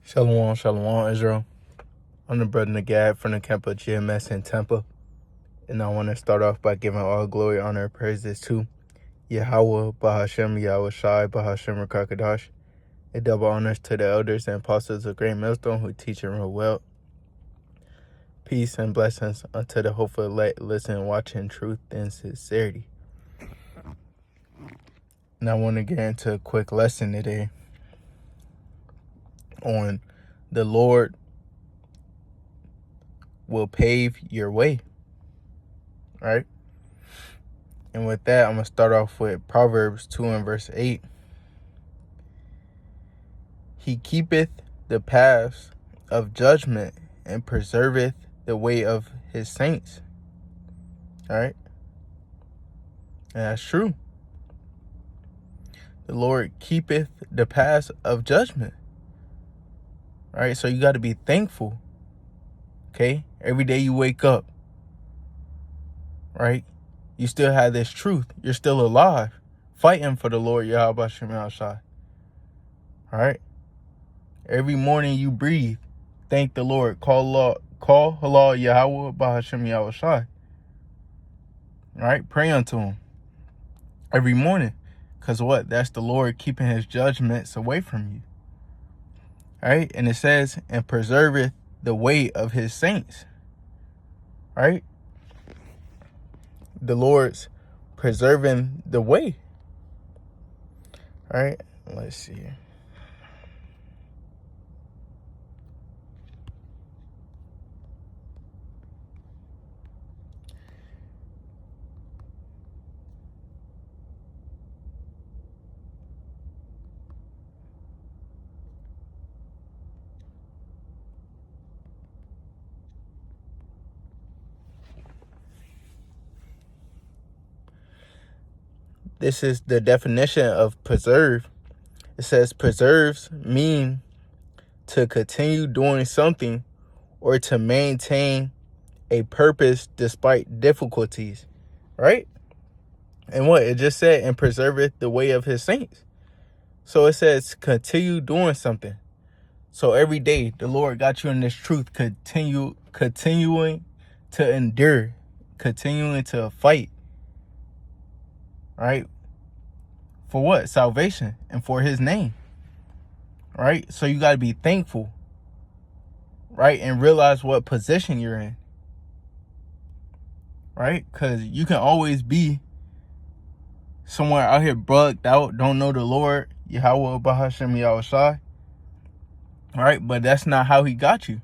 Shalom, shalom, Israel. I'm the brother Nagad from the camp of GMS in Tampa. And I want to start off by giving all glory, honor, and praises to Yahweh, Bahashem, Yahweh Shai, Bahashem, Rakakadash. A double honors to the elders and apostles of Great Millstone who teach and rule well. Peace and blessings unto the hopeful elect, listen, watching truth and sincerity. And I want to get into a quick lesson today on the Lord will pave your way. Right? And with that, I'm going to start off with Proverbs 2 and verse 8. He keepeth the paths of judgment and preserveth the way of his saints. All right? And that's true. The Lord keepeth the paths of judgment. All right? So you got to be thankful. Okay? Every day you wake up. Right? You still have this truth. You're still alive. Fighting for the Lord Yahweh Shem Shai. All right? Every morning you breathe. Thank the Lord. Call halal Yahweh Bahashem Yahweh Shai. All right? Pray unto him. Every morning. Because what? That's the Lord keeping his judgments away from you. All right? And it says, and preserveth the way of his saints. All right? The Lord's preserving the way. All right? Let's see. This is the definition of preserve. It says preserves mean to continue doing something or to maintain a purpose despite difficulties, right? And what? It just said, and preserveth the way of his saints. So it says continue doing something. So every day the Lord got you in this truth, continuing to endure, continuing to fight. Right? For what? Salvation and for his name. Right? So you got to be thankful. Right? And realize what position you're in. Right? Because you can always be somewhere out here bugged out, don't know the Lord, Yahweh Bahashem Yahweh Shai. Right? But that's not how he got you.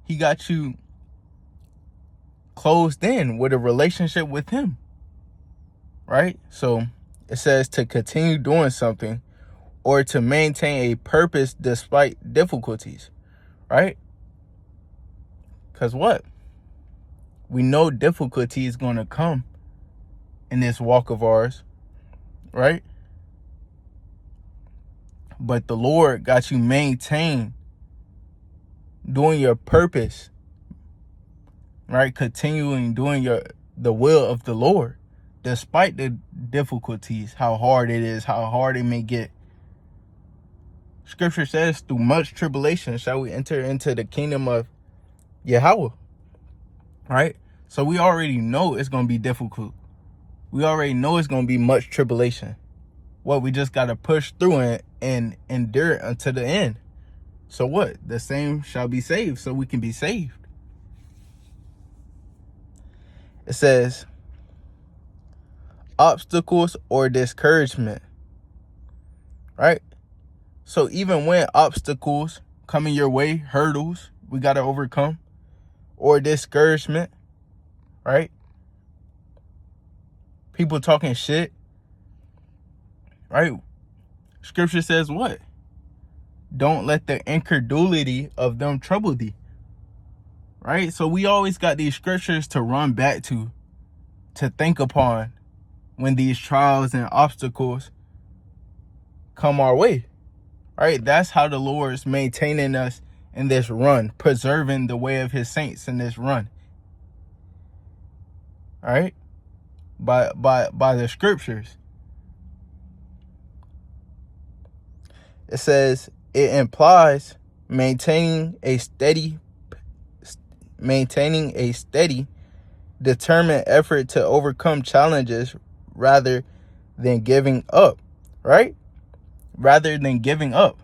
He got you closed in with a relationship with him. Right? So it says to continue doing something or to maintain a purpose despite difficulties. Right? Because what? We know difficulty is going to come in this walk of ours. Right? But the Lord got you maintained doing your purpose. Right? Continuing doing the will of the Lord. Despite the difficulties, how hard it is, how hard it may get. Scripture says, through much tribulation shall we enter into the kingdom of Yahweh. Right? So we already know it's going to be difficult. We already know it's going to be much tribulation. What? We just got to push through it and endure it until the end. So what? The same shall be saved, so we can be saved. It says, obstacles or discouragement. Right? So even when obstacles coming your way, hurdles we got to overcome, or discouragement, right? People talking shit, right? Scripture says what? Don't let the incredulity of them trouble thee, right? So we always got these scriptures to run back to think upon when these trials and obstacles come our way. Right? That's how the Lord's maintaining us in this run, preserving the way of his saints in this run. All right? By the scriptures. It says it implies maintaining a steady, determined effort to overcome challenges rather than giving up, right? Rather than giving up.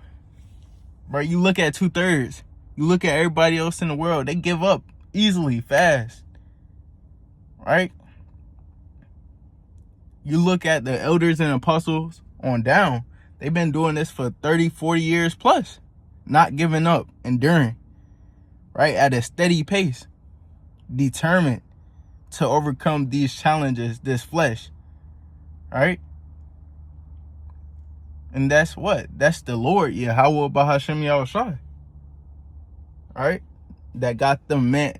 Right? You look at 2/3. You look at everybody else in the world, they give up easily, fast. Right? You look at the elders and apostles on down. They've been doing this for 30, 40 years plus. Not giving up, enduring. Right? At a steady pace. Determined to overcome these challenges, this flesh. Right? And that's what? That's the Lord, Yahweh Bahashem Yahushua. Right? That got the man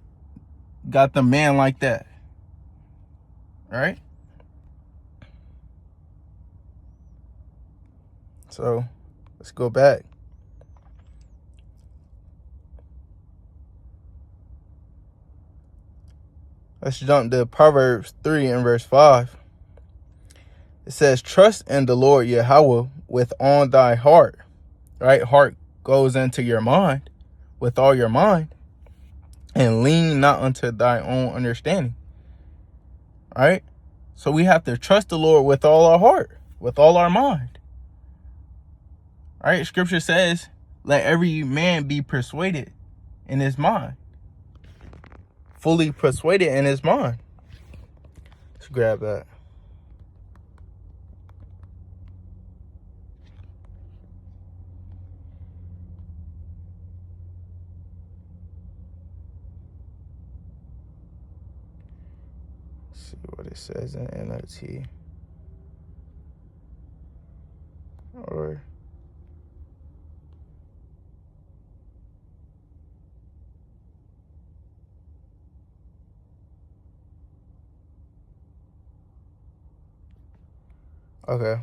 like that. Right? So let's go back. Let's jump to Proverbs 3 and verse 5. It says, trust in the Lord Yahweh with all thy heart. Right? Heart goes into your mind, with all your mind, and lean not unto thy own understanding. Right? So we have to trust the Lord with all our heart, with all our mind. Right? Scripture says, let every man be persuaded in his mind. Fully persuaded in his mind. Let's grab that. Let's see what it says in NLT. Or okay.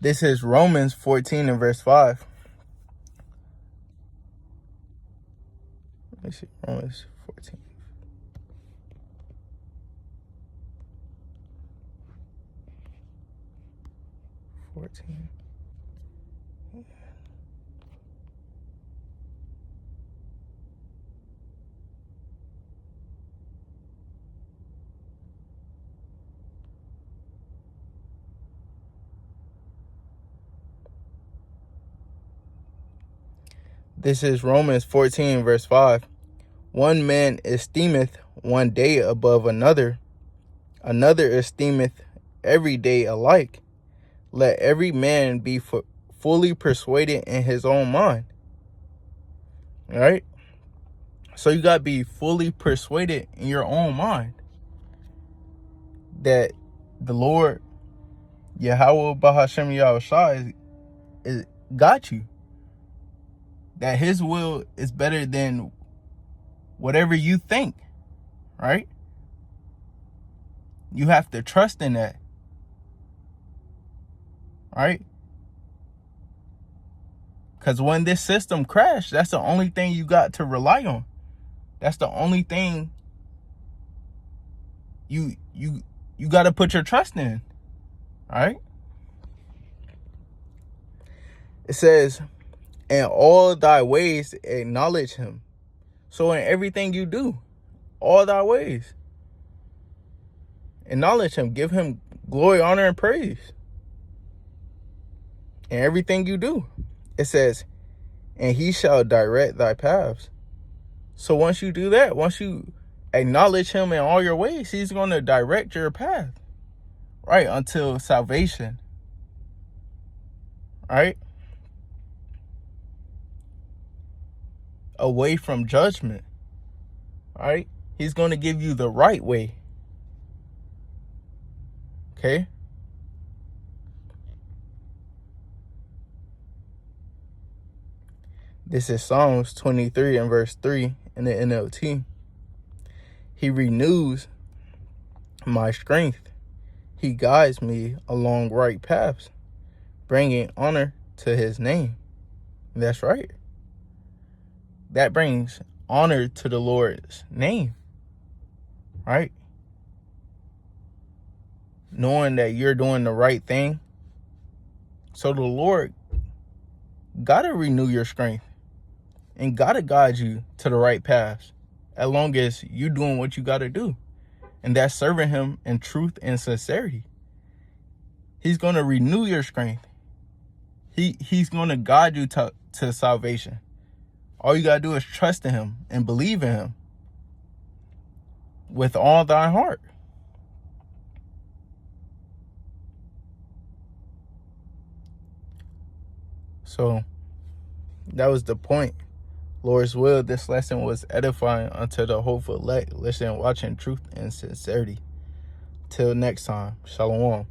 This is Romans 14 and verse 5. Let me see. Romans 14. This is Romans 14 verse 5. One man esteemeth one day above another. Another esteemeth every day alike. Let every man be fully persuaded in his own mind. All right? So you got to be fully persuaded in your own mind that the Lord, Yahweh Bahashem Yahushua, is got you. That his will is better than whatever you think, right? You have to trust in that, right? Because when this system crashed, that's the only thing you got to rely on. That's the only thing you got to put your trust in, right? It says, in all thy ways acknowledge him. So in everything you do, all thy ways, acknowledge him. Give him glory, honor, and praise. In everything you do. It says, and he shall direct thy paths. So once you do that, once you acknowledge him in all your ways, he's going to direct your path, right, until salvation, right? Away from judgment, right? He's going to give you the right way, okay? This is Psalms 23 and verse 3 in the NLT. He renews my strength. He guides me along right paths, bringing honor to his name. That's right. That brings honor to the Lord's name, right? Knowing that you're doing the right thing. So the Lord gotta renew your strength and gotta guide you to the right path, as long as you doing what you gotta do, and that's serving him in truth and sincerity. He's gonna renew your strength. He's gonna guide you to salvation. All you gotta do is trust in him and believe in him with all thy heart. So that was the point. Lord's will, this lesson was edifying unto the hopeful elect. Listen, watching truth and sincerity. Till next time, shalom.